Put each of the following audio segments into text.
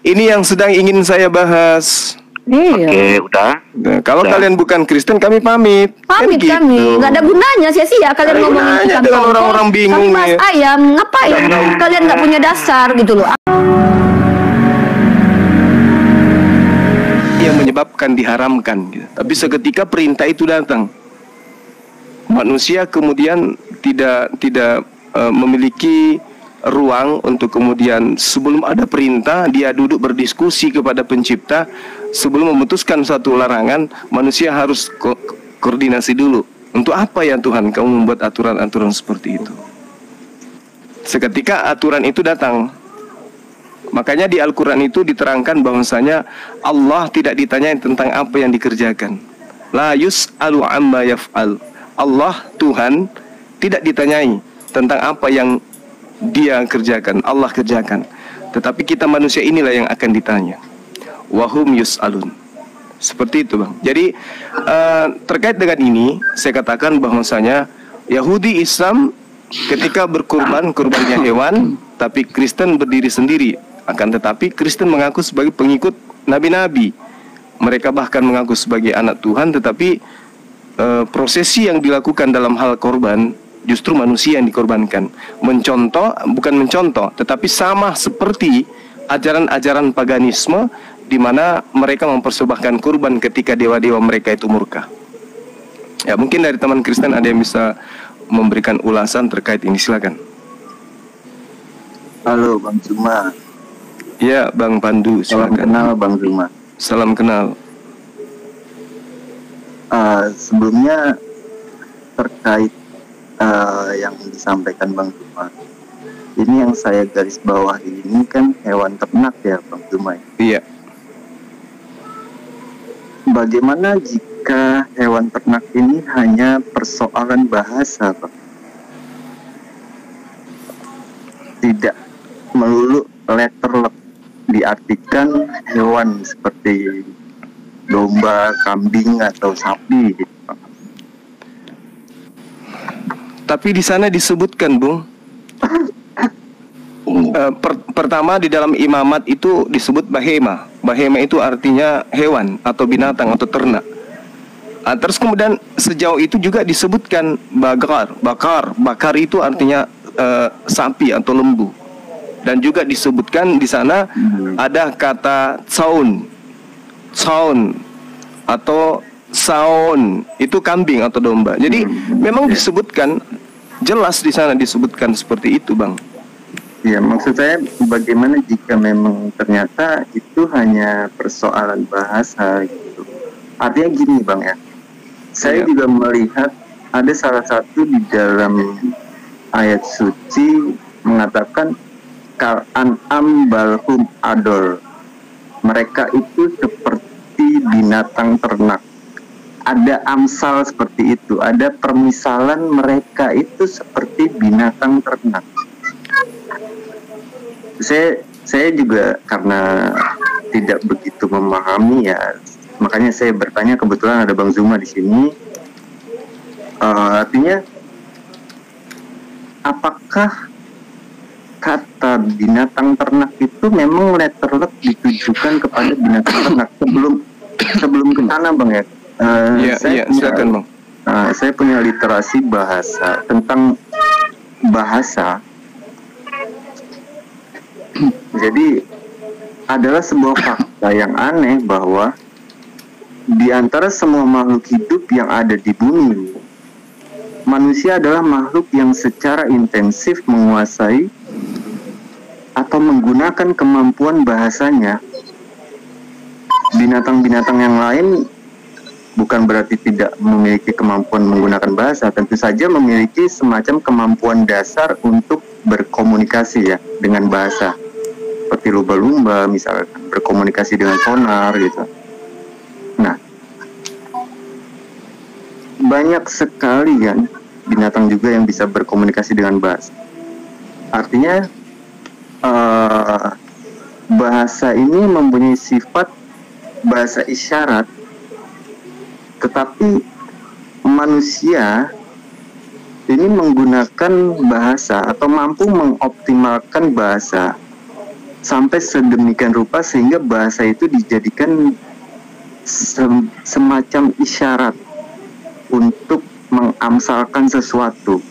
Ini yang sedang ingin saya bahas. Iya. Oke, udah. Nah, kalau kalian bukan Kristen, kami pamit. Pamit Kan kami, gitu. nggak ada gunanya sia-sia kalian Ada ngomongin gunanya ikan dengan tongkol. orang-orang bingung Kami bahas nih. ayam, ngapain? Kalian nggak punya dasar gitu loh. Yang menyebabkan diharamkan gitu. Tapi seketika perintah itu datang, manusia kemudian tidak memiliki ruang untuk kemudian sebelum ada perintah dia duduk berdiskusi kepada pencipta. Sebelum memutuskan suatu larangan, manusia harus koordinasi dulu. Untuk apa ya Tuhan kamu membuat aturan-aturan seperti itu? Seketika aturan itu datang, makanya di Al-Quran itu diterangkan bahwasanya Allah tidak ditanyai tentang apa yang dikerjakan. La yus'alu amma yaf'al. Allah Tuhan tidak ditanyai tentang apa yang dia kerjakan, Allah kerjakan. Tetapi kita manusia inilah yang akan ditanya. Wahum yus'alun. Seperti itu bang. Jadi terkait dengan ini saya katakan bahwasanya Yahudi Islam ketika berkurban, kurbannya hewan, tapi Kristen berdiri sendiri. Akan tetapi Kristen mengaku sebagai pengikut nabi-nabi. Mereka bahkan mengaku sebagai anak Tuhan, tetapi prosesi yang dilakukan dalam hal korban justru manusia yang dikorbankan. Bukan mencontoh, tetapi sama seperti ajaran-ajaran paganisme di mana mereka mempersembahkan kurban ketika dewa-dewa mereka itu murka. Ya, mungkin dari teman Kristen ada yang bisa memberikan ulasan terkait ini, silakan. Halo Bang Zuma. Ya, Bang Pandu, silakan. Salam kenal Bang Zuma. Salam kenal. Sebelumnya terkait yang disampaikan Bang Zuma, ini yang saya garis bawah ini kan hewan ternak ya Bang Zuma. Iya. Bagaimana jika hewan ternak ini hanya persoalan bahasa, Bang? Tidak melulu letterlek diartikan hewan seperti domba, kambing atau sapi gitu, Bang. Tapi di sana disebutkan, Bung. Pertama di dalam imamat itu disebut bahema. Bahema itu artinya hewan atau binatang atau ternak. Terus kemudian sejauh itu juga disebutkan bakar itu artinya sapi atau lembu. Dan juga disebutkan di sana ada kata saun atau saun, itu kambing atau domba. Jadi memang disebutkan jelas di sana disebutkan seperti itu, Bang. Ya, maksud saya bagaimana jika memang ternyata itu hanya persoalan bahasa gitu. Artinya gini Bang ya, saya juga melihat ada salah satu di dalam ayat suci mengatakan kal an'am balhum adol. Mereka itu seperti binatang ternak. Ada amsal seperti itu, ada permisalan mereka itu seperti binatang ternak. Saya juga karena tidak begitu memahami ya, makanya saya bertanya, kebetulan ada Bang Zuma di sini. Artinya apakah kata binatang ternak itu memang letterlek ditujukan kepada binatang ternak sebelum ke sana Bang ya? Silakan Bang. Saya punya literasi bahasa tentang bahasa. Jadi adalah sebuah fakta yang aneh bahwa di antara semua makhluk hidup yang ada di bumi, manusia adalah makhluk yang secara intensif menguasai atau menggunakan kemampuan bahasanya. Binatang-binatang yang lain bukan berarti tidak memiliki kemampuan menggunakan bahasa, tentu saja memiliki semacam kemampuan dasar untuk berkomunikasi ya dengan bahasa. Seperti lumba-lumba misalkan berkomunikasi dengan sonar gitu. Nah, banyak sekali kan binatang juga yang bisa berkomunikasi dengan bahasa. Artinya bahasa ini mempunyai sifat bahasa isyarat, tetapi manusia ini menggunakan bahasa atau mampu mengoptimalkan bahasa sampai sedemikian rupa sehingga bahasa itu dijadikan semacam isyarat untuk mengamsalkan sesuatu.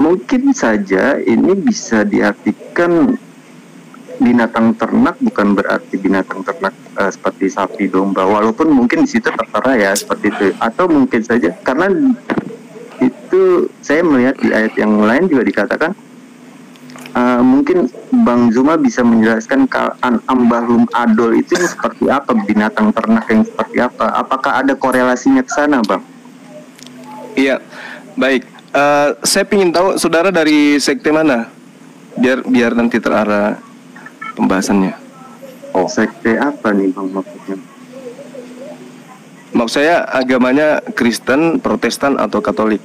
Mungkin saja ini bisa diartikan binatang ternak, bukan berarti binatang ternak seperti sapi, domba, walaupun mungkin di situ tertera ya seperti itu. Atau mungkin saja karena itu saya melihat di ayat yang lain juga dikatakan, mungkin Bang Zuma bisa menjelaskan ambalum adol itu yang seperti apa, binatang ternak yang seperti apa, apakah ada korelasinya ke sana, Bang? Iya, baik. Saya ingin tahu saudara dari sekte mana, biar nanti terarah pembahasannya. Oh, sekte apa nih, Bang, maksudnya? Maksud saya agamanya Kristen, Protestan atau Katolik?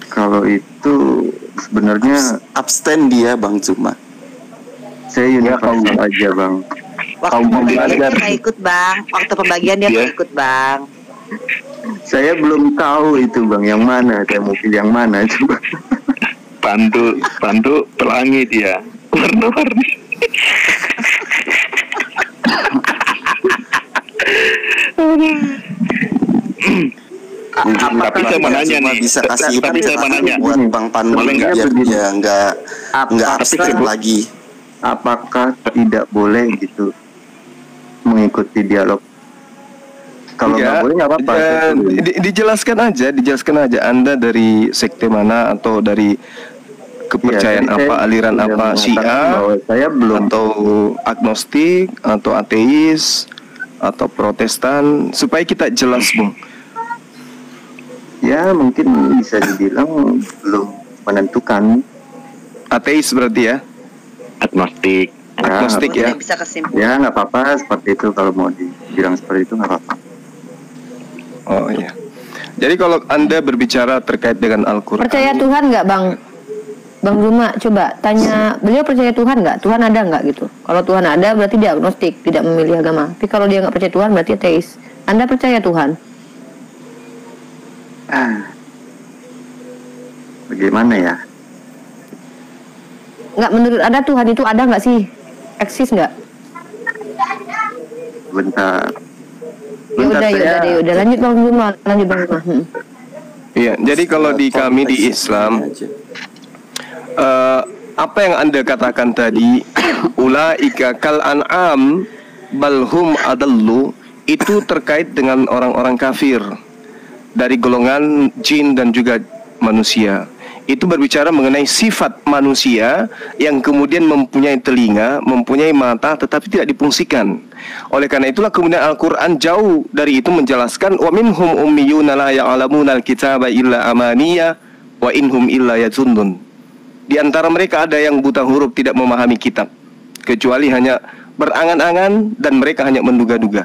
Kalau itu sebenarnya abstain dia, Bang Zuma. Saya universal aja, Bang. Waktu pembagian dia nggak ikut, Bang. Waktu pembagian dia nggak ikut, Bang. Saya belum tahu itu, Bang, yang mana. Saya mau pilih yang mana, coba. Pandu pelangi dia, warna-warni. Tapi saya mau nanya nih, bisa kasih tapi saya mau nanya buat Bang Pandu biar dia nggak abstain lagi. Apakah tidak boleh gitu mengikuti dialog? Kalau nggak boleh nggak apa-apa. Dijelaskan aja Anda dari sekte mana atau dari kepercayaan apa, aliran apa, Syiah, saya belum, atau agnostik atau ateis atau Protestan, supaya kita jelas, Bung. Ya mungkin bisa dibilang belum menentukan. Ateis berarti ya? agnostik. Agnostik ya? Bisa kesimpulan. Ya nggak apa-apa seperti itu, kalau mau dibilang seperti itu nggak apa-apa. Oh iya. Jadi kalau Anda berbicara terkait dengan Al-Quran, Percaya Tuhan nggak, Bang Zuma? Coba tanya beliau, percaya Tuhan nggak? Tuhan ada nggak gitu? Kalau Tuhan ada berarti dia agnostik, tidak memilih agama. Tapi kalau dia nggak percaya Tuhan berarti ateis. Anda percaya Tuhan? Bagaimana ya? Nggak, menurut Anda Tuhan itu ada nggak sih? Eksis nggak? Bentar. Ya udah, lanjut Bang Zuma. Iya, jadi kalau di kami di Islam, apa yang Anda katakan tadi, ulaika kal an'am balhum adallu, itu terkait dengan orang-orang kafir dari golongan jin dan juga manusia. Itu berbicara mengenai sifat manusia yang kemudian mempunyai telinga, mempunyai mata, tetapi tidak difungsikan. Oleh karena itulah kemudian Al-Quran jauh dari itu menjelaskan, wa minhum ummiyuna la ya'lamuna al-kitaba illa amaniya wa inhum illa yadzunnun. Di antara mereka ada yang buta huruf, tidak memahami kitab, kecuali hanya berangan-angan dan mereka hanya menduga-duga.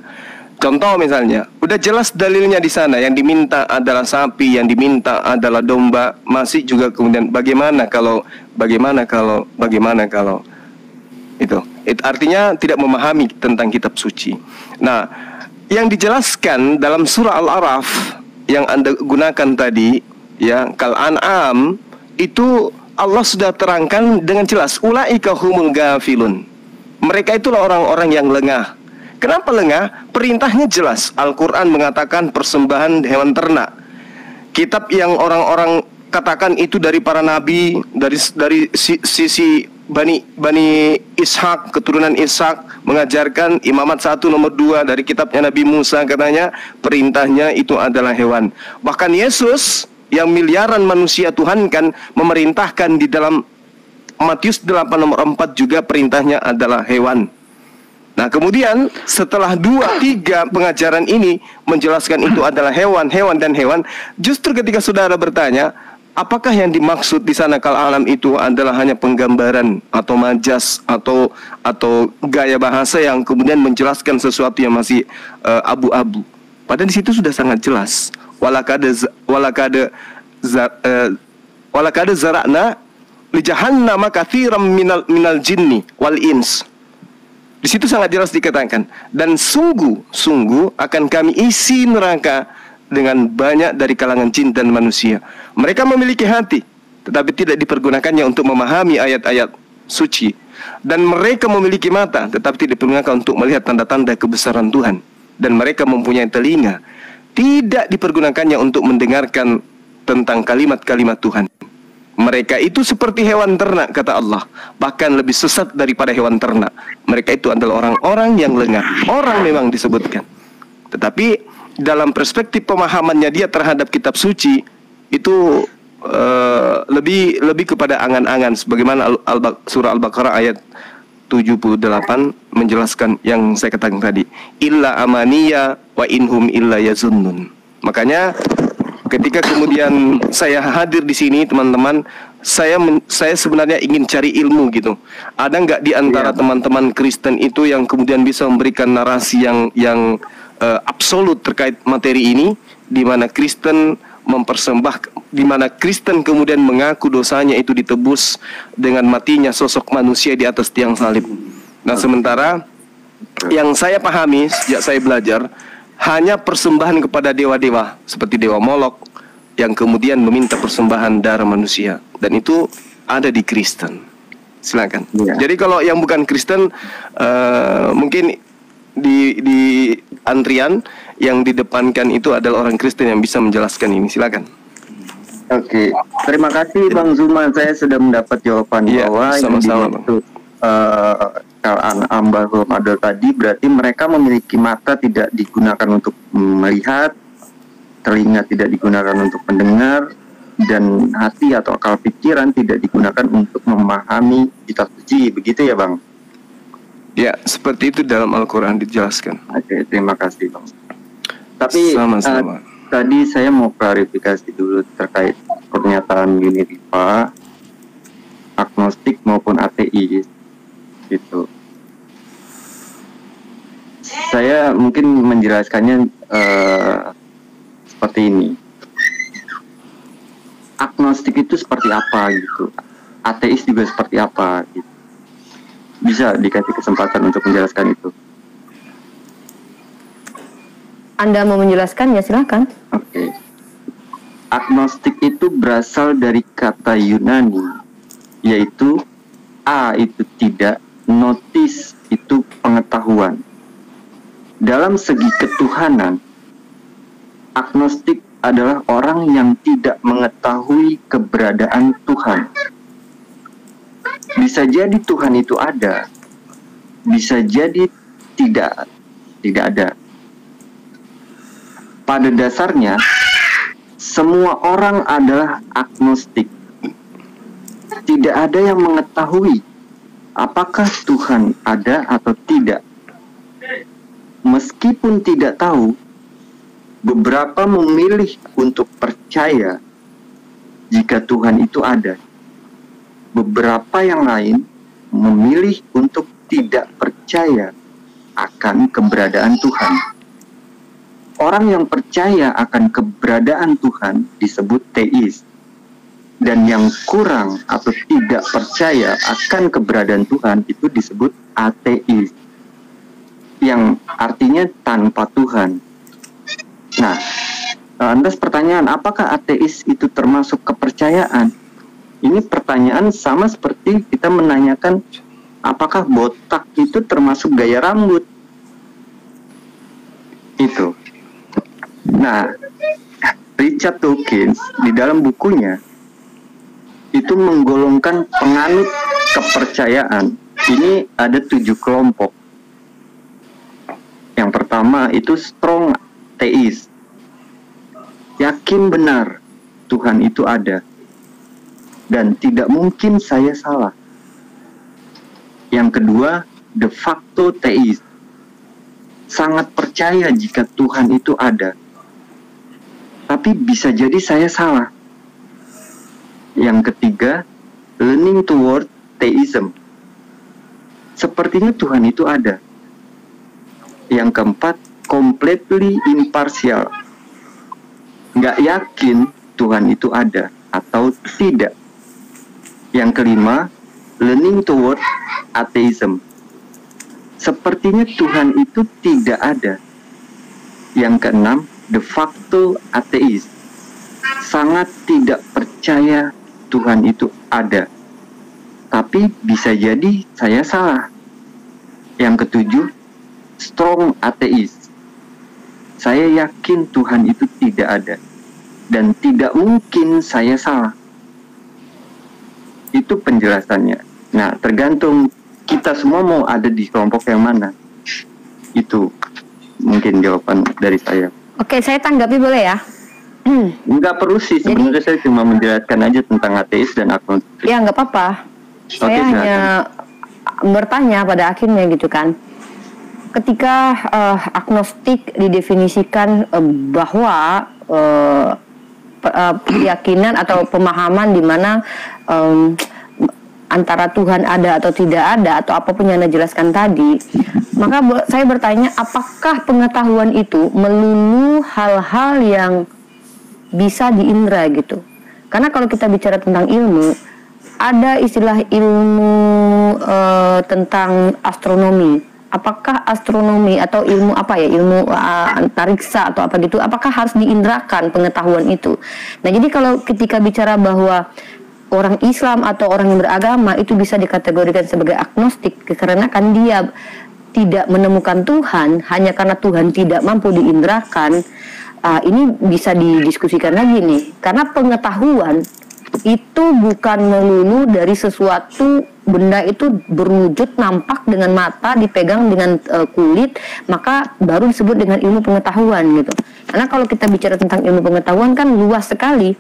Contoh misalnya, udah jelas dalilnya di sana, yang diminta adalah sapi, yang diminta adalah domba, masih juga kemudian bagaimana kalau itu artinya tidak memahami tentang kitab suci. Nah, yang dijelaskan dalam surah Al-A'raf yang Anda gunakan tadi, ya, kal an'am, itu Allah sudah terangkan dengan jelas, ulaika humul gafilun. Mereka itulah orang-orang yang lengah. Kenapa lengah? Perintahnya jelas. Al-Quran mengatakan persembahan hewan ternak. Kitab yang orang-orang katakan itu dari para nabi, dari sisi Bani Ishak, keturunan Ishak, mengajarkan imamat 1 nomor 2 dari kitabnya Nabi Musa, katanya perintahnya itu adalah hewan. Bahkan Yesus yang miliaran manusia Tuhan kan memerintahkan di dalam Matius 8 nomor 4 juga perintahnya adalah hewan. Nah kemudian setelah 2-3 pengajaran ini menjelaskan itu adalah hewan, justru ketika saudara bertanya, apakah yang dimaksud di sana kal alam itu adalah hanya penggambaran atau majas atau gaya bahasa yang kemudian menjelaskan sesuatu yang masih abu-abu. Padahal di situ sudah sangat jelas. Walakade zara'na li jahannama katsiran minal jinni wal ins. Di situ sangat jelas dikatakan, dan sungguh akan kami isi neraka dengan banyak dari kalangan jin dan manusia. Mereka memiliki hati, tetapi tidak dipergunakannya untuk memahami ayat-ayat suci. Dan mereka memiliki mata, tetapi tidak dipergunakan untuk melihat tanda-tanda kebesaran Tuhan. Dan mereka mempunyai telinga, tidak dipergunakannya untuk mendengarkan tentang kalimat-kalimat Tuhan. Mereka itu seperti hewan ternak, kata Allah, bahkan lebih sesat daripada hewan ternak. Mereka itu adalah orang-orang yang lengah. Orang memang disebutkan, tetapi dalam perspektif pemahamannya dia terhadap kitab suci itu lebih kepada angan-angan, sebagaimana surah Al-Baqarah ayat 78 menjelaskan yang saya katakan tadi, illa amaniya wa inhum illa yazunnun. Makanya ketika kemudian saya hadir di sini, teman-teman, saya sebenarnya ingin cari ilmu gitu. Ada nggak di antara teman-teman Kristen itu yang kemudian bisa memberikan narasi yang absolut terkait materi ini, di mana Kristen mempersembahkan, di mana Kristen kemudian mengaku dosanya itu ditebus dengan matinya sosok manusia di atas tiang salib. Nah, sementara yang saya pahami sejak saya belajar hanya persembahan kepada dewa-dewa seperti dewa Molok yang kemudian meminta persembahan darah manusia, dan itu ada di Kristen. Silakan. Jadi kalau yang bukan Kristen mungkin di antrian yang didepankan itu adalah orang Kristen yang bisa menjelaskan ini. Silakan. Oke, terima kasih Bang Zuma. Saya sudah mendapat jawaban bahwa sama-sama, yang dimaksud ambarum ada tadi berarti mereka memiliki mata tidak digunakan untuk melihat, telinga tidak digunakan untuk mendengar, dan hati atau akal pikiran tidak digunakan untuk memahami kitab suci. Begitu ya Bang? Ya, seperti itu dalam Al-Quran dijelaskan. Oke, terima kasih Bang. Tapi sama-sama. Tadi saya mau klarifikasi dulu terkait pernyataan Yuni Rifa, agnostik maupun ateis gitu. Saya mungkin menjelaskannya seperti ini. Agnostik itu seperti apa gitu, ateis juga seperti apa gitu. Bisa dikasih kesempatan untuk menjelaskan itu? Anda mau menjelaskan ya silakan. Oke. Agnostik itu berasal dari kata Yunani, yaitu a itu tidak, notis itu pengetahuan. Dalam segi ketuhanan, agnostik adalah orang yang tidak mengetahui keberadaan Tuhan. Bisa jadi Tuhan itu ada, bisa jadi tidak ada. Pada dasarnya, semua orang adalah agnostik. Tidak ada yang mengetahui apakah Tuhan ada atau tidak. Meskipun tidak tahu, beberapa memilih untuk percaya jika Tuhan itu ada. Beberapa yang lain memilih untuk tidak percaya akan keberadaan Tuhan. Orang yang percaya akan keberadaan Tuhan disebut teis. Dan yang kurang atau tidak percaya akan keberadaan Tuhan itu disebut ateis. Yang artinya tanpa Tuhan. Nah, lantas pertanyaan, apakah ateis itu termasuk kepercayaan? Ini pertanyaan sama seperti kita menanyakan apakah botak itu termasuk gaya rambut. Itu. Nah, Richard Dawkins di dalam bukunya itu menggolongkan penganut kepercayaan. Ini ada 7 kelompok. Yang pertama itu strong theist. Yakin benar Tuhan itu ada. Dan tidak mungkin saya salah. Yang kedua, de facto teis. Sangat percaya jika Tuhan itu ada. Tapi bisa jadi saya salah. Yang ketiga, leaning toward theism. Sepertinya Tuhan itu ada. Yang keempat, completely impartial. Nggak yakin Tuhan itu ada atau tidak. Yang kelima, leaning toward atheism. Sepertinya Tuhan itu tidak ada. Yang keenam, de facto ateis, sangat tidak percaya Tuhan itu ada. Tapi bisa jadi saya salah. Yang ketujuh, strong ateis. Saya yakin Tuhan itu tidak ada. Dan tidak mungkin saya salah. Itu penjelasannya. Nah, tergantung kita semua mau ada di kelompok yang mana. Itu mungkin jawaban dari saya. Oke, saya tanggapi boleh ya? Nggak perlu sih, sebenarnya saya cuma menjelaskan aja tentang ateis dan agnostik. Ya nggak apa-apa. Saya hanya bertanya pada akhirnya gitu kan. Ketika agnostik didefinisikan bahwa keyakinan atau pemahaman di mana antara Tuhan ada atau tidak ada atau apapun yang Anda jelaskan tadi, maka saya bertanya, apakah pengetahuan itu melulu hal-hal yang bisa diindra gitu? Karena kalau kita bicara tentang ilmu, ada istilah ilmu tentang astronomi. Apakah astronomi atau ilmu apa ya, ilmu antariksa atau apa gitu, apakah harus diindrakan pengetahuan itu? Nah, jadi kalau ketika bicara bahwa orang Islam atau orang yang beragama itu bisa dikategorikan sebagai agnostik karena kan dia tidak menemukan Tuhan hanya karena Tuhan tidak mampu diindrakan, ini bisa didiskusikan lagi nih, karena pengetahuan itu bukan melulu dari sesuatu benda itu berwujud nampak dengan mata, dipegang dengan kulit, maka baru disebut dengan ilmu pengetahuan gitu. Karena kalau kita bicara tentang ilmu pengetahuan kan luas sekali.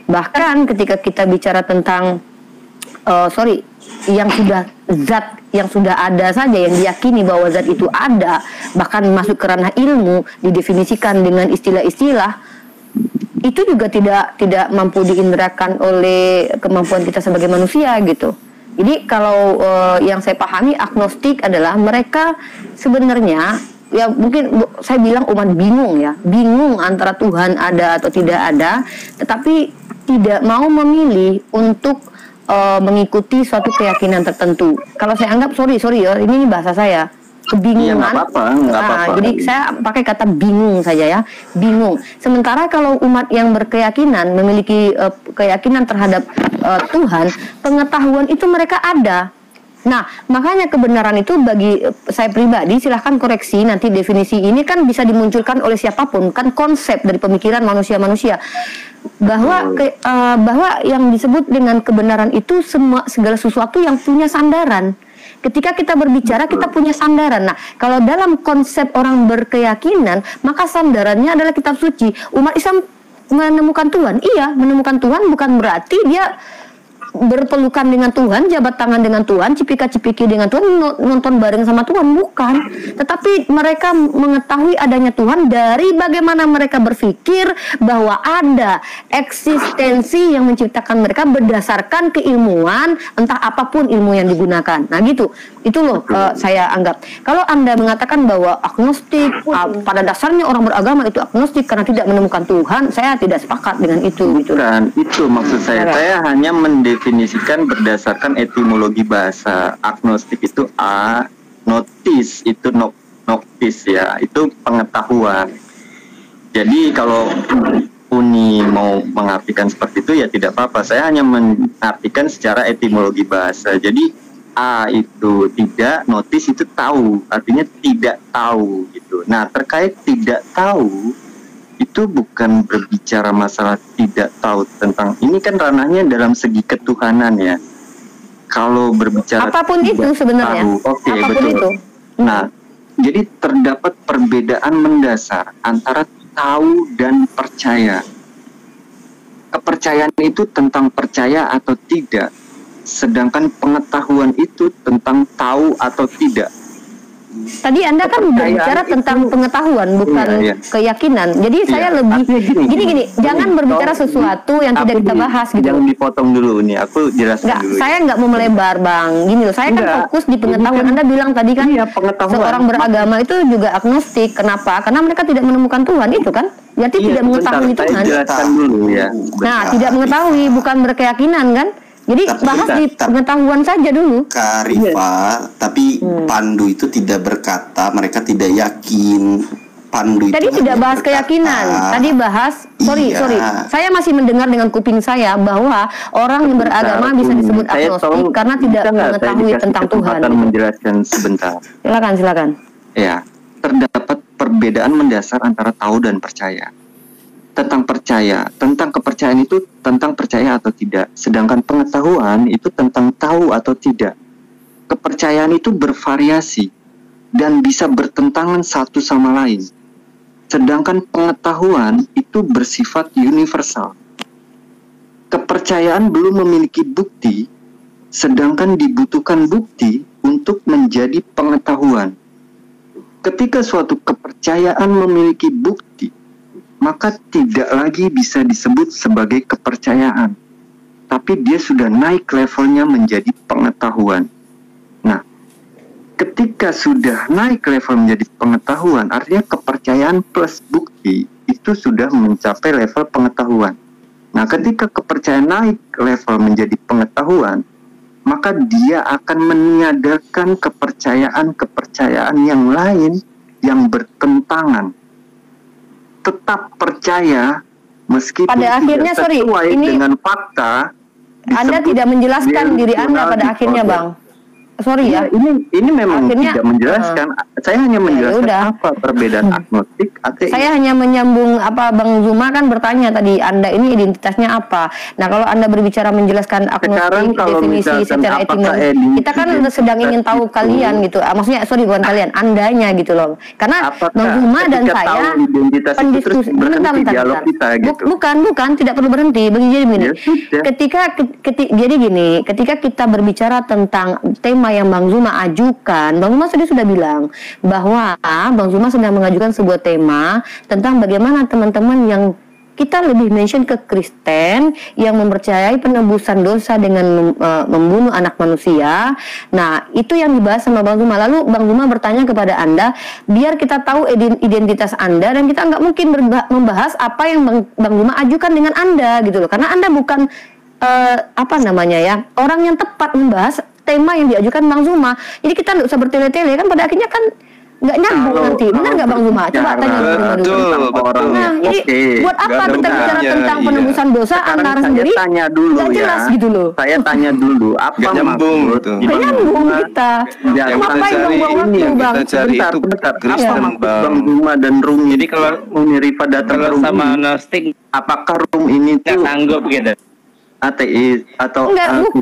Bahkan ketika kita bicara tentang yang sudah zat yang sudah ada saja, yang diyakini bahwa zat itu ada, bahkan masuk ke ranah ilmu, didefinisikan dengan istilah-istilah, itu juga tidak mampu diindrakan oleh kemampuan kita sebagai manusia gitu. Jadi kalau yang saya pahami agnostik adalah mereka sebenarnya ya mungkin saya bilang umat bingung ya, bingung antara Tuhan ada atau tidak ada, tetapi tidak mau memilih untuk mengikuti suatu keyakinan tertentu. Kalau saya anggap sorry ya, ini bahasa saya, kebingungan. Nggak apa-apa. Jadi saya pakai kata bingung saja ya, bingung. Sementara kalau umat yang berkeyakinan memiliki keyakinan terhadap Tuhan, pengetahuan itu mereka ada. Nah, makanya kebenaran itu bagi saya pribadi, silahkan koreksi nanti definisi ini kan bisa dimunculkan oleh siapapun, kan konsep dari pemikiran manusia-manusia bahwa bahwa yang disebut dengan kebenaran itu segala sesuatu yang punya sandaran. Ketika kita berbicara, kita punya sandaran. Nah, kalau dalam konsep orang berkeyakinan, maka sandarannya adalah kitab suci. Umat Islam menemukan Tuhan. Iya, menemukan Tuhan bukan berarti dia berpelukan dengan Tuhan, jabat tangan dengan Tuhan, cipika-cipiki dengan Tuhan, nonton bareng sama Tuhan, bukan. Tetapi mereka mengetahui adanya Tuhan dari bagaimana mereka berpikir bahwa ada eksistensi yang menciptakan mereka berdasarkan keilmuan, entah apapun ilmu yang digunakan. Nah gitu, itu loh saya anggap. Kalau Anda mengatakan bahwa agnostik, pada dasarnya orang beragama itu agnostik karena tidak menemukan Tuhan, saya tidak sepakat dengan itu. Gitu. Bukan, itu maksud saya. Saya hanya mendefinisikan berdasarkan etimologi bahasa. Agnostik itu notis, itu noctis ya, itu pengetahuan. Jadi kalau Uni mau mengartikan seperti itu ya tidak apa-apa. Saya hanya mengartikan secara etimologi bahasa. Jadi itu tidak, notis itu tahu, artinya tidak tahu gitu. Nah, terkait tidak tahu itu bukan berbicara masalah tidak tahu tentang ini, kan ranahnya dalam segi ketuhanan ya. Kalau berbicara apapun itu sebenarnya, apapun betul. Itu. Nah, jadi terdapat perbedaan mendasar antara tahu dan percaya. Kepercayaan itu tentang percaya atau tidak, sedangkan pengetahuan itu tentang tahu atau tidak. Tadi Anda kan berbicara tentang pengetahuan, bukan keyakinan. Jadi saya lebih gini, jangan berbicara sesuatu yang tidak kita bahas gitu. Jangan dipotong dulu nih, aku jelaskan dulu. Saya nggak mau melebar, Bang. Gini loh, saya kan fokus di pengetahuan. Anda bilang tadi kan seorang beragama itu juga agnostik. Kenapa? Karena mereka tidak menemukan Tuhan, itu kan? Berarti tidak mengetahui Tuhan. Saya jelaskan dulu ya. Nah, tidak mengetahui bukan berkeyakinan kan? Jadi bahas di pengetahuan saja dulu. Kak Rifa, tapi Pandu itu tidak berkata mereka tidak yakin Pandu Tadi itu tidak hanya bahas berkata, keyakinan. Tadi bahas, sorry. Saya masih mendengar dengan kuping saya bahwa orang yang beragama bisa disebut agnostik karena tidak mengetahui tentang Tuhan. Menjelaskan sebentar. Silakan. Ya, terdapat perbedaan mendasar antara tahu dan percaya. Tentang kepercayaan itu tentang percaya atau tidak. Sedangkan pengetahuan itu tentang tahu atau tidak. Kepercayaan itu bervariasi dan bisa bertentangan satu sama lain. Sedangkan pengetahuan itu bersifat universal. Kepercayaan belum memiliki bukti, sedangkan dibutuhkan bukti untuk menjadi pengetahuan. Ketika suatu kepercayaan memiliki bukti, maka tidak lagi bisa disebut sebagai kepercayaan, tapi dia sudah naik levelnya menjadi pengetahuan. Nah, ketika sudah naik level menjadi pengetahuan, artinya kepercayaan plus bukti itu sudah mencapai level pengetahuan. Nah, ketika kepercayaan naik level menjadi pengetahuan, maka dia akan meniadakan kepercayaan yang lain yang bertentangan. Tetap percaya meskipun pada akhirnya, tidak sesuai dengan fakta. Anda tidak menjelaskan diri Anda pada akhirnya, Bang. Sorry ya. Ini memang akhirnya, tidak menjelaskan. Saya hanya menjelaskan apa perbedaan agnostik, ateis. Saya hanya menyambung apa Bang Zuma kan bertanya tadi, Anda ini identitasnya apa? Nah, kalau Anda berbicara menjelaskan agnostik, definisi secara etimologi, kita kan sedang ingin tahu kalian gitu. Maksudnya bukan kalian, Andanya gitu loh. Karena Bang Zuma dan saya pendiskusi bentar. Gitu. Bukan, tidak perlu berhenti. Begini. Ketika kita berbicara tentang tema yang Bang Zuma ajukan, Bang Zuma tadi sudah bilang bahwa Bang Zuma sedang mengajukan sebuah tema tentang bagaimana teman-teman yang kita lebih mention ke Kristen yang mempercayai penebusan dosa dengan membunuh anak manusia. Nah, itu yang dibahas sama Bang Zuma. Lalu Bang Zuma bertanya kepada Anda, biar kita tahu identitas Anda, dan kita nggak mungkin membahas apa yang Bang Zuma ajukan dengan Anda gitu loh. Karena Anda bukan orang yang tepat membahas tema yang diajukan Bang Zuma. Jadi kita nggak usah bertele-tele kan, pada akhirnya kan nggak nyambung nanti. Benar nggak Bang Zuma? Coba tanya dulu. Nah, jadi buat apa kita bicara tentang penebusan dosa antara sendiri? Tanya dulu nggak jelas gitu loh. Saya tanya dulu apa nyambung gitu. Nggak nyambung kita. Ngapain buang waktu, Bang? Sebentar. Apa maksud Bang Zuma dan Rum? Jadi kalau Rifa datang ke Rum sama Gnostik, apakah Rum ini tuh sanggup gitu? Ateis atau nggak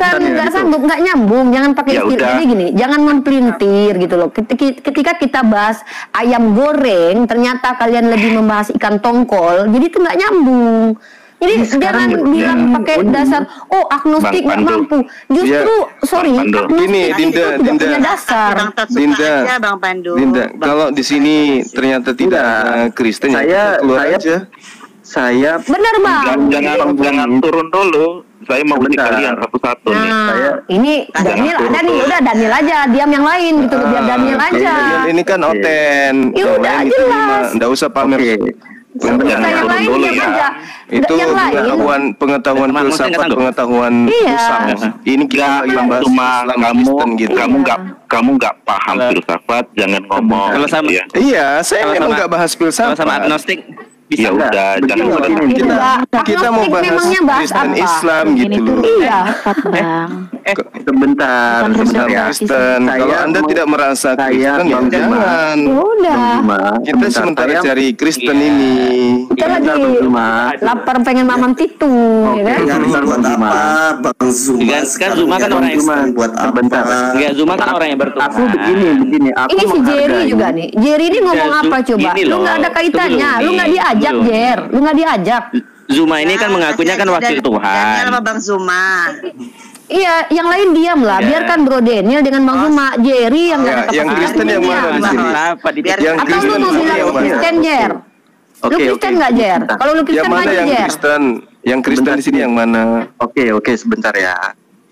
sanggup, nggak nyambung. Jangan pakai istilah. Jadi gini, jangan mempelintir gitu loh. Ketika kita bahas ayam goreng, ternyata kalian lebih membahas ikan tongkol, jadi itu nggak nyambung. Jadi jangan bilang pakai dasar agnostik nggak mampu. Justru agnostik Dinda punya dasar. Dinda, kalau di sini ternyata tidak Kristen, saya keluar aja. Saya benar Bang. Jangan turun dulu. Saya mau uji kalian satu-satu nih. Ini Daniel ada nih, udah Daniel aja, diam yang lain gitu, biar Daniel aja. Ini kan Oten. Ya udah jelas. Nggak usah pamer. Yang lain diam aja. Itu pengetahuan filsafat, pengetahuan usang. Ini kita bahas cuma kamu nggak paham filsafat, jangan ngomong. Kalau sama, iya, saya memang nggak bahas filsafat. Sama agnostik. Ya udah, jangan kita mau bahas Kristen Islam gitu loh. Iya, sebentar Kristen. Kalau Anda tidak merasa Kristen, ya jangan. Udah. Kita sementara cari Kristen ini. Kita lagi lapar pengen mamam titu, ya kan? Bang Zuma kan Zuma kan orang yang buat sebentar. Enggak, Zuma kan orang yang bertuhan. Aku begini. Ini si Jerry juga nih. Jerry ini ngomong apa coba? Lu nggak ada kaitannya. Lu nggak diajak, Jer. Lu nggak diajak. Zuma ini kan mengakunya kan wakil Tuhan. Daniel sama Bang Zuma. Iya, yang lain diam lah. Biarkan Bro Daniel dengan Bang Zuma. Jerry yang nggak ada yang Kristen yang mana di sini? Atau lu mau bilang lu Kristen, Jer? Lu Kristen nggak, Jer? Kalau lu Kristen mana yang Jer? Kristen? Yang Kristen di sini yang mana? Oke, sebentar ya.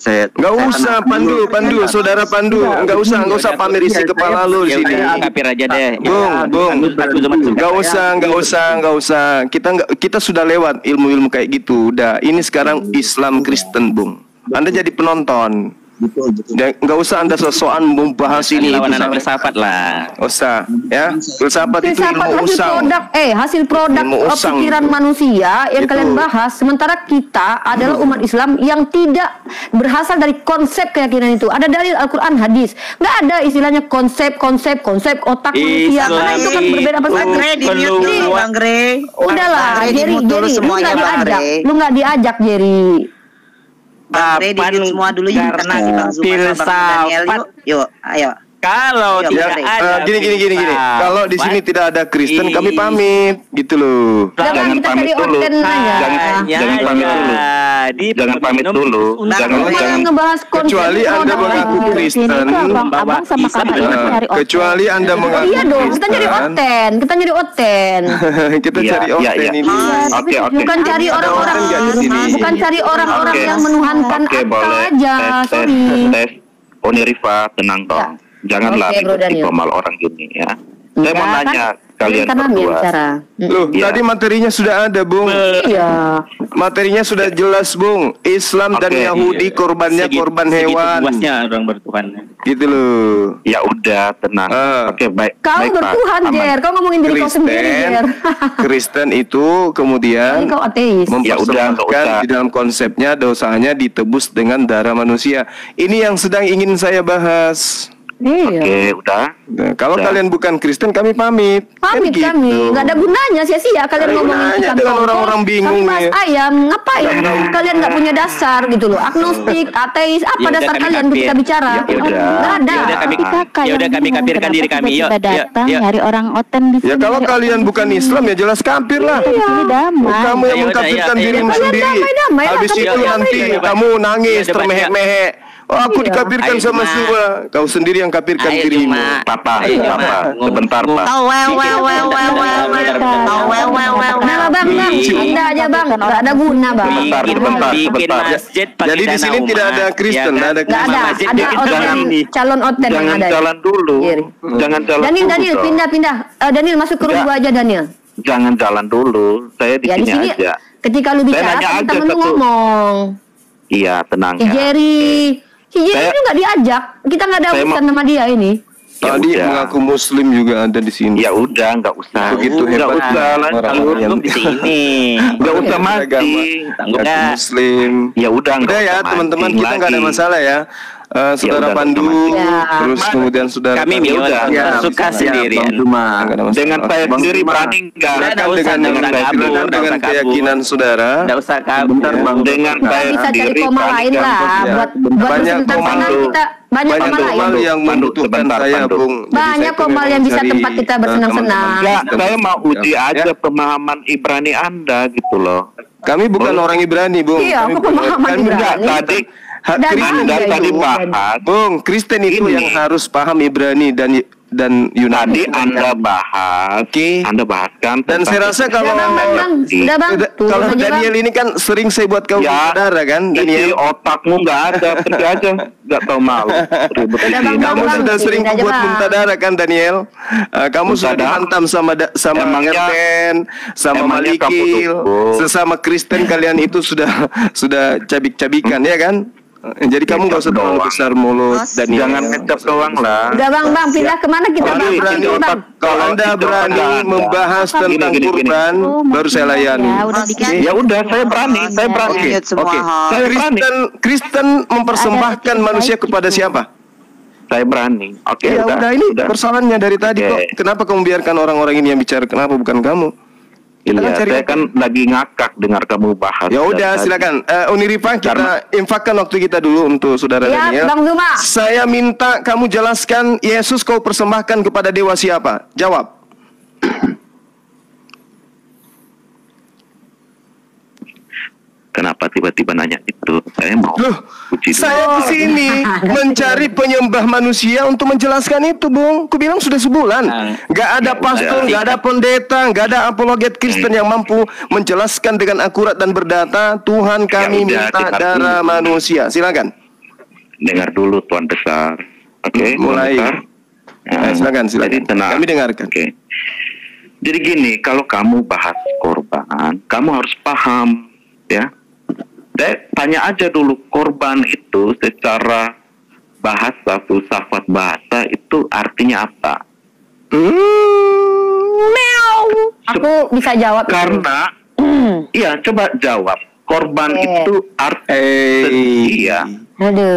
Nggak usah Pandu, saudara Pandu, nggak usah pamer isi kepala lu di sini. Kapir aja deh. Bung, nggak usah. Kita sudah lewat ilmu-ilmu kayak gitu. Udah, ini sekarang Islam Kristen, Bung. Anda jadi penonton. Nggak usah Anda sosokan membahas ini lawan itu. anak filsafat lah. Usah, ya. Filsafat itu Filsafat ilmu usang. hasil produk Ilmu usang pikiran itu. manusia yang Itu. kalian bahas. Sementara kita adalah umat Islam yang tidak berasal dari konsep keyakinan itu. Ada dalil Al-Quran, hadis. Nggak ada istilahnya konsep otak manusia. Karena itu kan berbeda perspektif. Jadi, Bang Gre. Udahlah, Jerry, lu nggak diajak, Jerry. Bang Gre, di semua dulu yuk. Karena Bang Zuma sama Bang Daniel yuk. Yuk, ayo. Kalau Yuk, tidak Bang Gre. ada Gini. Kalau di sini tidak ada Kristen, kami pamit, gitu loh. Jangan kita cari orten aja. Jangan pamit dulu. Jangan pamit dulu. Jangan ngebahas konsep Kecuali Anda mengaku Kristen, abang sama kakak ini cari orten. kecuali Anda mengaku Iya dong, kita nyari orten. Kita cari orten. Kita cari orten ini. Oke. Bukan cari orang-orang, orten nggak di sini? bukan cari orang-orang Oke. yang menuhankan Oke, akal boleh. aja. Sorry. Tes. Oni Rifa, tenang dong. Janganlah Oke, Bro Daniel. ribut mal orang gini ya. Saya mau nanya kalian Kan ambil berdua. cara. Loh, Iya. tadi materinya sudah ada, Bung. Iya. Materinya sudah jelas, Bung. Islam dan Oke, Yahudi korbannya korban hewan. Puasnya orang bertuhan. Gitu loh. Ya udah, tenang. Oke, baik. Kau baik, Pak. bertuhan, Aman. Jer. Kau ngomongin diri kau sendiri, Jer. Kristen itu kemudian Kau ateis. Ya udah, nggak mempersembahkan usah. di dalam konsepnya dosanya ditebus dengan darah manusia. Ini yang sedang ingin saya bahas. Iya. Oke, udah. Nah, kalau Udah. kalian bukan Kristen, kami pamit. Pamit Kan kami, gitu. nggak ada gunanya sia-sia kalian Ada ngomongin gunanya ikan dengan tongkol, orang-orang bingung kami bahas ya. ayam, ngapain? Kalian nggak punya dasar gitu loh, agnostik, ateis, apa Ya udah, dasar kami kalian untuk kafir. kita bicara? Ya udah. Nggak ada. Ya udah, kami kafirkan diri kami. Yuk, datang yuk. nyari orang oten di sini. Ya kalau kalian bukan Islam ya jelas kafir lah. Ini damai. Kamu yang Ya udah, mengkafirkan ya, dirimu ya. sendiri. Damai-damai lah, Habis tapi itu damai nanti ya. kamu nangis Ya, debat, termehek-mehek. Oh, aku dikafirkan Ayo, sama Juma. semua. Kau sendiri yang kafirkan Ayo, dirimu. Juma. Papa, Ayo, Juma. Papa, sebentar, Pak. Oh, well. Kenapa bang? Pindah aja bang, nggak ada guna bang. Sebentar, Bikin sebentar. masjid pakai Jadi di dana sini tidak umat, ada Kristen, ya kan? nggak ada Nggak ada, Masjid ada bikin oten, jalan ini. calon oten yang Jangan ada. jalan dulu. Kiri. Jangan jalan dulu. Daniel, dong. pindah. Daniel masuk ke room Enggak. gua aja Daniel. Jangan jalan dulu. Saya di Ya di sini sini, aja. ketika lu Saya bicara, nanya aja temen lu satu. ngomong. Iya, tenang Si ya. Jerry Saya- itu nggak diajak, kita nggak ada Saya urusan sama dia ini. Ya Tadi udah. mengaku Muslim juga ada di sini. Ya udah, nggak usah. Begitu Nggak hebat usah lah. orang-orang yang Di sini. Nggak usah beragama, mancing. Tanggung ngaku nggak? Muslim. Ya udah, nggak Udah ya usah teman-teman, mancing kita nggak ada lagi. masalah ya. Saudara udah, Pandu, nggak ada masalah. terus kemudian saudara Kami Pandu. Mio, Ya, suka Bang sendirian. Zuma. Nggak ada masalah. Dengan saya Bang sendiri Zuma. berani nggak? Nggak Silakan usah, dengan nggak usah kabur, silakan nggak dengan usah kabur. keyakinan saudara. Nggak usah kabur. Bentar, Bang. Dengan saya Bisa cari sendiri koma berani lain nggak? lah, Ya, buat banyak tentang koma sana lu. kita banyak koma Banyak komal lain. yang Pandu, membutuhkan sebentar, saya, Pandu. Bung. Jadi Banyak saya tuh komal memang yang bisa cari, tempat kita bersenang-senang. teman-teman Nggak, Kristen. saya mau uji Ya. aja pemahaman Ibrani Anda gitu loh. Kami bukan orang Ibrani, Bung. Iya, Kami aku pemahaman kami Ibrani. Enggak, tadi Hak Dan Kristen ada Anda tadi itu. bahas. Bung, Kristen itu Ini. yang harus paham Ibrani dan Tadi Yunani. Anda bahas. Oke. Anda bahaskan. Dan saya rasa kalau Udah bang, udah bang. Turun kalau aja, Bang. Daniel ini kan sering saya buat kau Ya, saudara kan, Isi Daniel. otakmu nggak ada, pergi aja. Nggak tahu malu. Ribut di Udah, sini. Bang, Kamu Bang, sudah sini sering aja, buat Bang. muntadara kan Daniel? Kamu sudah Muntadara? dihantam sama Emangnya- Erden, sama emangnya kamu Malikil, tuh- sesama Kristen kalian itu sudah cabik-cabikan ya kan? Jadi kamu nggak usah terlalu doang. besar mulut dan Jangan ngecap doang lah. Udah bang, pindah kemana kita Kalau bang? Anda berani, Sini, bang. kalau Anda Kalau berani tidak ada. membahas tentang Gini. kurban, baru saya layani. Ya, udah bikin. Ya udah, saya berani. Saya berani. Oke, semua. Oke, Saya berani. Kristen mempersembahkan manusia kepada siapa? Saya berani. Oke, Ya udah ini persoalannya dari tadi Oke. kok. Kenapa kamu biarkan orang-orang ini yang bicara? Kenapa bukan kamu? Kita Iya, kan cari saya kan lagi ngakak dengar kamu bahas. Ya udah, dari tadi. silakan. Unirifa kita infakkan waktu kita dulu untuk saudara Ya, Daniel. Bang Zuma. Saya minta kamu jelaskan Yesus kau persembahkan kepada dewa siapa? Jawab. Kenapa tiba-tiba nanya itu? Saya mau Loh, uji dulu. saya di sini mencari penyembah manusia untuk menjelaskan itu, Bung. Ku bilang sudah sebulan. Gak ada pastor, gak ada pendeta, gak ada apologet Kristen yang mampu menjelaskan dengan akurat dan berdata. Tuhan kami udah, minta dengar darah dulu. manusia. Silakan. Dengar dulu Tuan Besar. Oke, Mulai. Tuan Besar. Silakan. Jadi tenang. Kami dengarkan. Oke. Jadi gini, kalau kamu bahas korban, kamu harus paham, ya. Saya tanya aja dulu, korban itu secara bahasa, filsafat bahasa itu artinya apa? Aku bisa jawab. Karena iya, coba jawab. Korban itu iya. Aduh.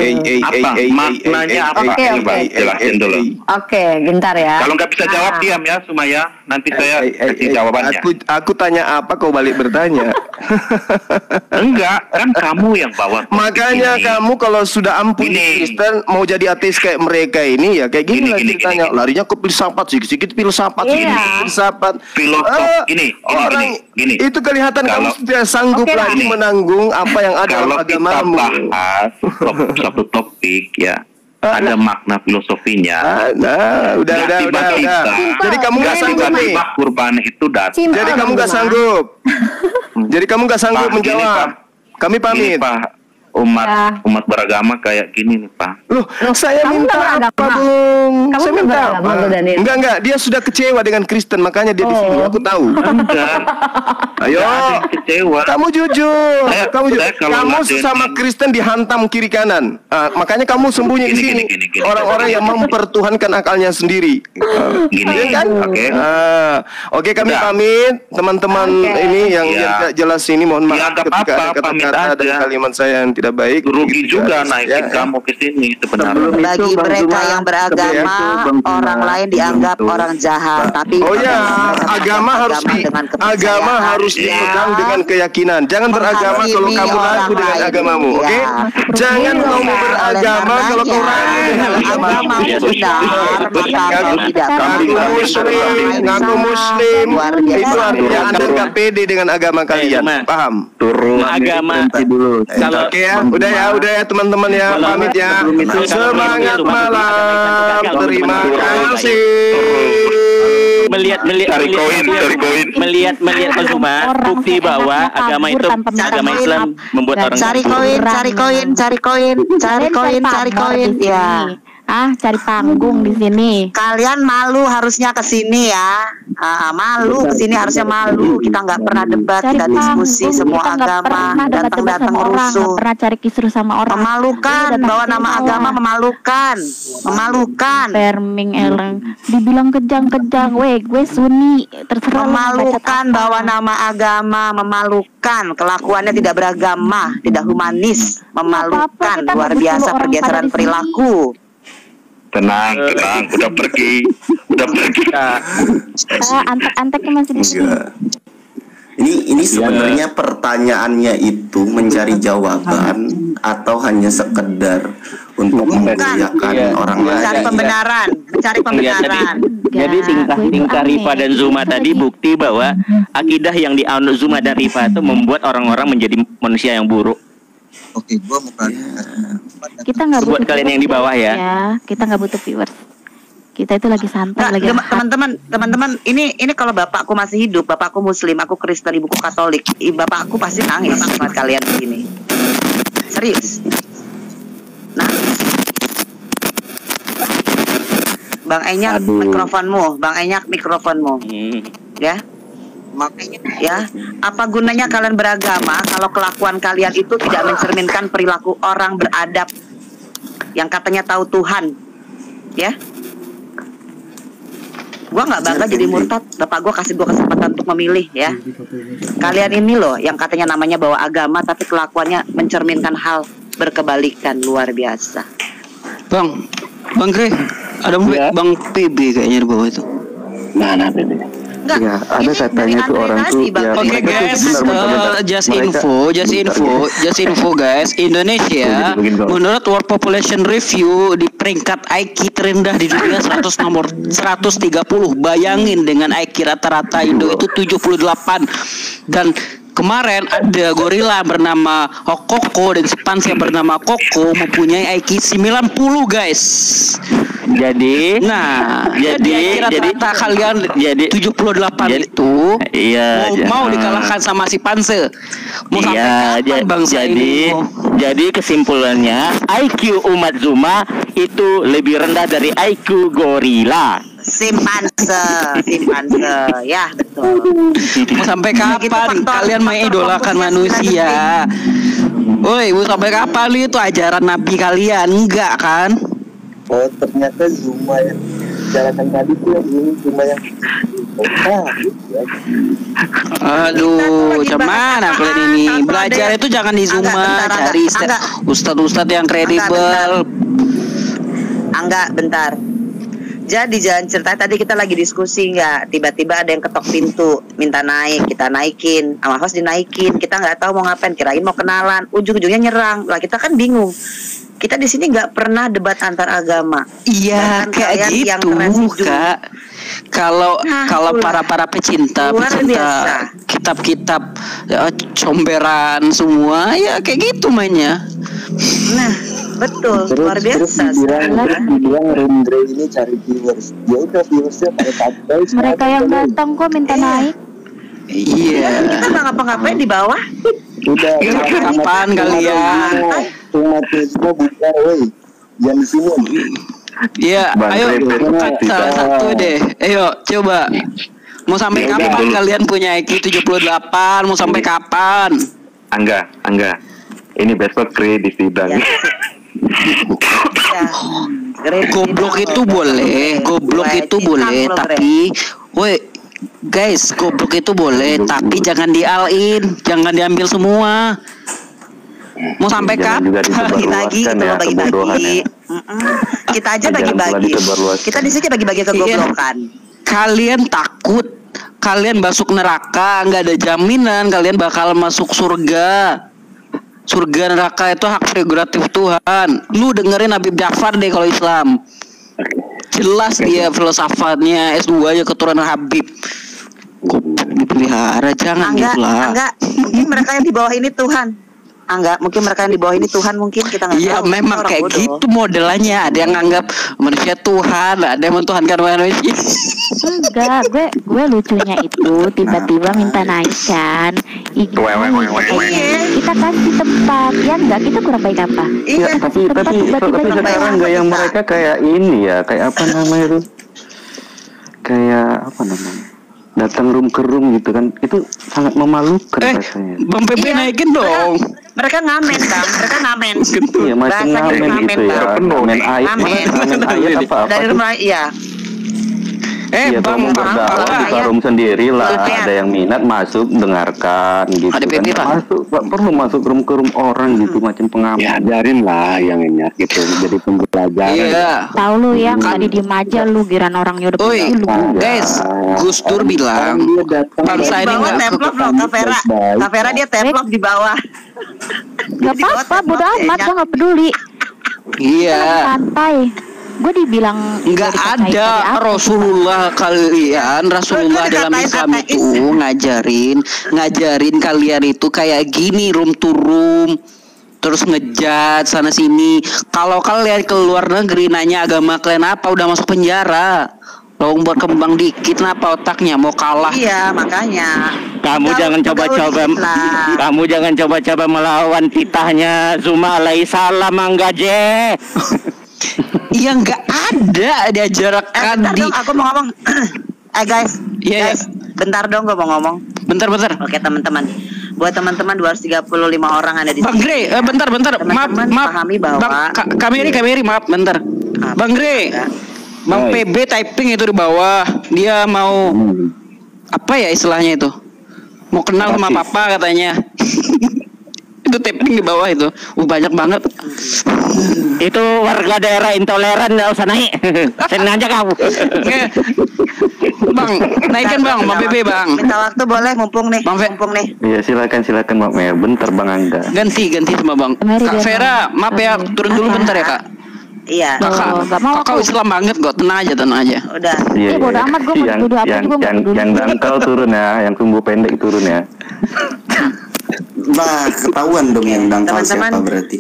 Apa maknanya apa? Coba jelasin dulu. Oke, bentar ya. Kalau nggak bisa jawab diam ya, Sumaya. Nanti saya kasih jawabannya. Aku tanya apa, kau balik bertanya. Enggak, kan kamu yang bawa. Makanya kamu kalau sudah ampun Kristen mau jadi ateis kayak mereka ini ya kayak gini lah ceritanya. Larinya ke filsafat, sedikit filsafat, sedikit filsafat. Filosof gini. Itu kelihatan kamu sudah sanggup lagi menanggung apa yang ada dalam agamamu. Kalau kita bahas satu topik ya, ada makna filosofinya. Udah. Jadi kamu nggak sanggup nih. Kurban itu datang. Jadi kamu nggak sanggup. Jadi kamu nggak sanggup menjawab. Kami pamit. Umat beragama kayak gini nih, Pak. Loh, saya minta apa, Bung? Kamu Saya minta beragama, apa? Bung Daniel? Enggak, dia sudah kecewa dengan Kristen, makanya dia di sini. Aku tahu. Enggak. Ayo, kecewa. kamu jujur. Kamu kalau sama Kristen dihantam kiri kanan. Makanya kamu sembunyi di sini. Orang-orang yang mempertuhankan akalnya sendiri. Gini, kan? Oke, kami pamit. Teman-teman ini yang tidak jelas ini, mohon maaf ketika ada kata-kata dan kalimat saya yang tidak baik. Rugi juga naikin kamu ke sini sebenarnya. Bagi mereka yang beragama, orang lain dianggap orang jahat. Tapi agama harus dipegang dengan keyakinan. Jangan beragama kalau kamu ragu dengan agamamu, oke? Jangan kamu beragama kalau kamu ragu dengan agamamu. Ngaku muslim itu artinya Anda nggak pede dengan agama kalian. Paham? Turun agama Kalau udah ya teman-teman ya, pamit ya. Semangat malam. Terima kasih. Melihat Zuma, bukti bahwa agama itu agama Islam membuat orang cari koin ya. Cari panggung di sini. Kalian malu harusnya ke sini ya. Malu ke sini harusnya malu. Kita nggak pernah debat, kita diskusi semua agama, datang rusuh. Nggak pernah cari kisruh sama orang. Memalukan, bawa nama agama memalukan. Perming eleng, dibilang kejang-kejang. Gue Sunni, terserah. Memalukan, bawa nama agama memalukan. Kelakuannya tidak beragama, tidak humanis, memalukan. Luar biasa pergeseran perilaku. Tenang, udah pergi. Antek-anteknya masih di sini. Ini sebenarnya pertanyaannya itu mencari jawaban atau hanya sekedar untuk memuliakan orang lain? Mencari pembenaran. Jadi tingkah Rifa dan Zuma tadi bukti bahwa akidah yang dianut Zuma dan Rifa itu membuat orang-orang menjadi manusia yang buruk. Oke, gua mau Kita nggak butuh buat kalian yang di bawah ya. Kita nggak butuh viewers. Kita itu lagi santai lagi. Teman-teman, ini kalau bapakku masih hidup, bapakku Muslim, aku Kristen, ibuku Katolik, bapakku pasti nangis sama kalian di sini. Serius. Nangis. Bang Enyak mikrofonmu. Ya. Makanya ya, apa gunanya kalian beragama kalau kelakuan kalian itu tidak mencerminkan perilaku orang beradab yang katanya tahu Tuhan, ya? Gua nggak bangga jadi murtad, bapak gua kasih gua kesempatan untuk memilih, ya. Kalian ini loh yang katanya namanya bawa agama tapi kelakuannya mencerminkan hal berkebalikan, luar biasa. Bang Greg, ada Bang PB kayaknya di bawah itu. Nah, PB. Enggak, ya, ada katanya tuh orang tuh ya, oke guys, just info guys, Indonesia menurut World Population Review di peringkat IQ terendah di dunia nomor 130. Bayangin dengan IQ rata-rata Indo itu 78, dan kemarin ada gorila bernama Koko dan simpanse bernama Koko mempunyai IQ 90 guys. Jadi rata-rata kalian 78 itu mau dikalahkan sama simpanse. Mau sampai kapan bangsa ini? Jadi kesimpulannya IQ umat Zuma itu lebih rendah dari IQ gorila. Simpanse, ya betul. Mau sampai kapan kalian mengidolakan manusia? Woi, mau sampai kapan itu ajaran nabi kalian? Enggak kan? Oh ternyata Zuma yang jalankan tadi tuh yang ini Zuma yang aduh, cuman kalian ini belajar itu jangan di Zuma, cari ustadz-ustadz yang kredibel. Bentar. Jadi jangan cerita tadi kita lagi diskusi nggak, tiba-tiba ada yang ketok pintu minta naik, kita naikin, sama host dinaikin, kita nggak tahu mau ngapain, kirain mau kenalan, ujung-ujungnya nyerang. Lah kita kan bingung. Kita di sini nggak pernah debat antar agama. Iya kayak gitu Kak. Kalau para pecinta kitab-kitab comberan semua ya kayak gitu mainnya. Nah betul, luar biasa. Dibilang Rendre ini cari viewers. Ya udah viewersnya pada santai. Mereka yang datang kok minta naik. Iya. Kita nggak ngapa-ngapain di bawah. Udah. Kapan kalian? Cuma tiba buka, woi. Yang di sini. Iya. Ayo salah satu deh. Ayo coba. Mau sampai kapan kalian punya IQ 78? Mau sampai kapan? Angga. Ini besok di sidang. Goblok itu boleh, tapi woi guys, goblok itu boleh, tapi jangan dialin, jangan diambil semua. Mau sampai kapan? Bagi-bagi, bagi-bagi. Kita aja bagi-bagi. Kita di sini bagi-bagi kegoblokan. Kalian takut, kalian masuk neraka, nggak ada jaminan kalian bakal masuk surga. Surga neraka itu hak prerogatif Tuhan. Lu dengerin Habib Ja'far deh kalau Islam. Jelas dia filsafatnya S2 aja keturunan Habib. Kok dipelihara, jangan gitu lah. Enggak, mungkin mereka yang di bawah ini Tuhan. Mungkin mereka yang di bawah ini Tuhan, mungkin kita nggak tahu. Iya memang kayak bodoh. gitu modelannya. Ada yang nganggap manusia Tuhan, ada yang mentuhankan manusia. Enggak, gue lucunya itu tiba-tiba minta naik kan. Kita kasih tempat, ya enggak, kita kurang baik apa? Iya, tapi sekarang gaya mereka kayak ini ya, kayak apa namanya itu? Kayak apa namanya? Datang room ke room gitu kan, itu sangat memalukan rasanya. Bang Pepe naikin dong. Mereka ngamen bang, mereka ngamen. Iya macam ngamen gitu ya. Ngamen ayat apa? Dari rumah iya. Bang buka room sendiri lah. Ada yang minat masuk dengarkan gitu. Ada Pepe kan. Perlu masuk room ke room orang gitu macam pengamen. Ya ajarin lah yang ini gitu, jadi pembelajaran. Iya. Tahu lu ya, tadi diem aja lu giran orangnya udah pergi lu. Guys, Gus Dur bilang bangsa ini nggak templop loh, Kak Vera dia templop di bawah. Gak apa-apa, bodo amat, gue gak peduli. Iya. Santai. Gue dibilang nggak ada Rasulullah dalam Islam itu ngajarin kalian itu kayak gini, room to room, terus ngejat sana sini. Kalau kalian ke luar negeri nanya agama kalian apa, udah masuk penjara. Lo berkembang dikit kenapa otaknya mau kalah? Iya makanya. Kamu jangan coba-coba melawan titahnya Zuma alaihissalam, Anggaje. Iya nggak ada diajarkan di. Aku mau ngomong. Guys, bentar dong, gue mau ngomong. Bentar. Oke teman-teman. Buat teman-teman 235 orang ada di sini. Bang Gre, bentar. Maaf. Pahami bahwa Kameri, maaf, bentar. Bang Gre. Bang PB typing itu di bawah. Dia mau apa ya istilahnya itu? Mau kenal sama papa katanya. Itu typing di bawah itu. Banyak banget. Itu warga daerah intoleran, nggak usah naik. Senang aja kamu. Bang, naikkan Bang PB Bang. Minta waktu boleh, mumpung nih. Iya silakan Mbak Mer. Bentar Bang Angga. Ganti sama Bang. Kak Vera, maaf ya, turun dulu bentar ya Kak. Iya. Kakak Islam banget kok, tenang aja. Udah. Iya. Bodo amat gue mau duduk apa juga mau duduk. Yang dangkal turun ya, yang sumbu pendek turun ya. Bah, ketahuan dong yang dangkal siapa berarti.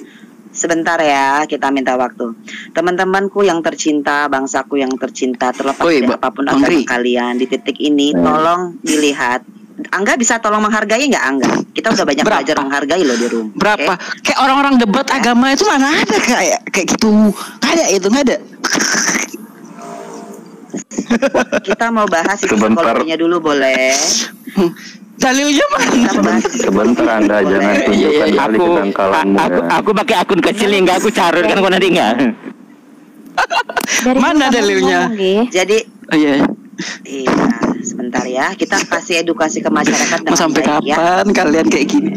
Sebentar ya, kita minta waktu. Teman-temanku yang tercinta, bangsaku yang tercinta, terlepas dari apapun agama kalian di titik ini, tolong dilihat. Angga bisa tolong menghargai nggak Angga? Kita udah banyak belajar menghargai loh di rumah. Berapa? Okay? Kayak orang-orang debat agama itu mana ada kayak gitu? Nggak ada. Kita mau bahas psikologinya dulu boleh? Dalilnya mana? Sebentar Anda jangan tunjukkan kali kedangkalanmu. Aku pakai akun kecil nggak aku carut kan kau nanti nggak. Mana dalilnya? Jadi Iya. iya, sebentar ya. Kita kasih edukasi ke masyarakat Mau dengan sampai baik ya. kapan kalian kayak gini?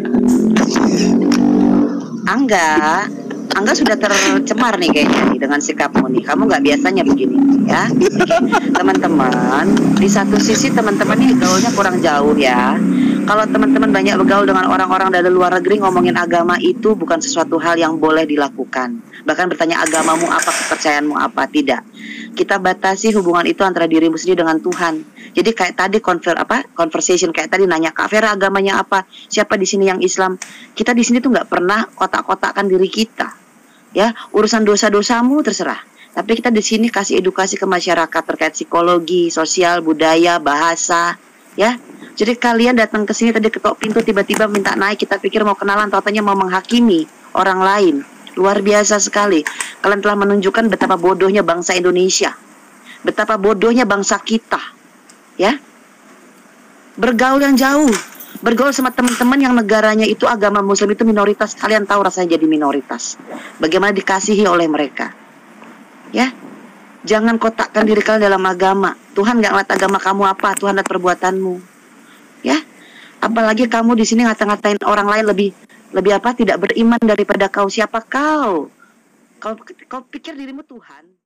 Angga sudah tercemar nih kayaknya nih dengan sikapmu nih. Kamu nggak biasanya begini ya. Oke. Teman-teman, di satu sisi teman-teman ini gaulnya kurang jauh ya. Kalau teman-teman banyak bergaul dengan orang-orang dari luar negeri, ngomongin agama itu bukan sesuatu hal yang boleh dilakukan. Bahkan bertanya agamamu apa, kepercayaanmu apa, tidak. Kita batasi hubungan itu antara dirimu sendiri dengan Tuhan. Jadi kayak tadi conversation kayak tadi nanya Kak Vera agamanya apa, siapa di sini yang Islam. Kita di sini tuh nggak pernah kotak-kotakkan diri kita. Ya, urusan dosa-dosamu terserah. Tapi kita di sini kasih edukasi ke masyarakat terkait psikologi, sosial, budaya, bahasa, ya. Jadi kalian datang ke sini tadi ketok pintu tiba-tiba minta naik, kita pikir mau kenalan, totalnya mau menghakimi orang lain. Luar biasa sekali. Kalian telah menunjukkan betapa bodohnya bangsa Indonesia. Betapa bodohnya bangsa kita. Ya. Bergaul yang jauh. Bergaul sama teman-teman yang negaranya itu agama Muslim itu minoritas. Kalian tahu rasanya jadi minoritas. Bagaimana dikasihi oleh mereka. Ya. Jangan kotakkan diri kalian dalam agama. Tuhan nggak ngeliat agama kamu apa, Tuhan lihat perbuatanmu. Ya. Apalagi kamu di sini ngata-ngatain orang lain lebih apa, tidak beriman daripada kau. Siapa kau? Kau pikir dirimu Tuhan?